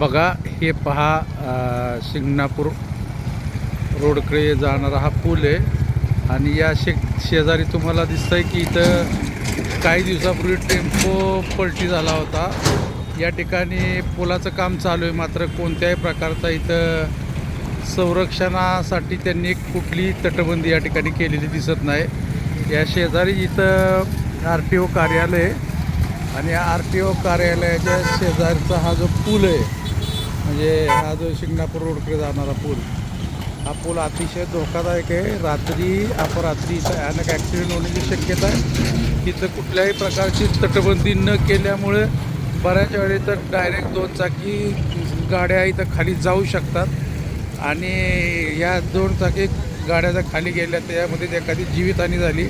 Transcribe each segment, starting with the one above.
बघा हे पहा शिंगणापूर रोडकडे जाणारा हा पूल आहे आणि या शेजारी तुम्हाला दिसतंय की इथं काही दिवसापूर्वी टेम्पो पलटी झाला होता. या ठिकाणी पुलाचं काम चालू आहे, मात्र कोणत्याही प्रकारचा इथं संरक्षणासाठी त्यांनी कुठली तटबंदी या ठिकाणी केलेली दिसत नाही. या शेजारी इथं RTO कार्यालय आहे आणि या RTO कार्यालयाच्या शेजारचा हा जो पूल आहे, म्हणजे हा जो शिंगणापूर रोडकडे जाणारा पूल, हा पूल अतिशय धोकादायक आहे. रात्री अपरात्री इथं अनेक ॲक्सिडेंट होण्याची शक्यता आहे. तिथं कुठल्याही प्रकारची तटबंदी न केल्यामुळे बऱ्याच वेळी तर डायरेक्ट 2 चाकी गाड्या इथं खाली जाऊ शकतात आणि या 2 चाकी गाड्या जर खाली गेल्या तर यामध्ये एखादी जीवितहानी झाली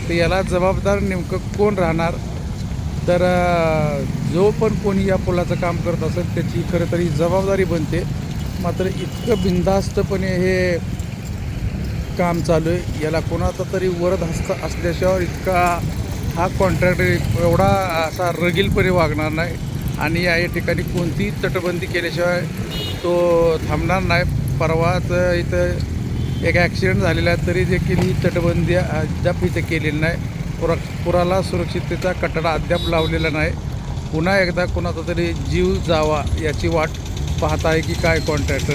तर याला जबाबदार नेमकं कोण राहणार? तर जो पण कोणी या पुलाचं काम करत असेल त्याची खरं तरी जबाबदारी बनते. मात्र इतकं बिनधास्तपणे हे काम चालू आहे, याला कोणाचा तरी वरद हस्त असल्याशिवाय इतका हा कॉन्ट्रॅक्टर एवढा असा रगीलपणे वागणार नाही आणि या ठिकाणी कोणतीही तटबंदी केल्याशिवाय तो थांबणार नाही. परवाच इथं एक ॲक्सिडेंट झालेला आहे, तरी देखील ही तटबंदी अद्याप इथं केलेली नाही. पुराला सुरक्षिततेचा कठडा अद्याप लावलेला नाही. पुन्हा एकदा कोणाचा तरी जीव जावा याची वाट पाहत आहे की काय कॉन्ट्रॅक्टर.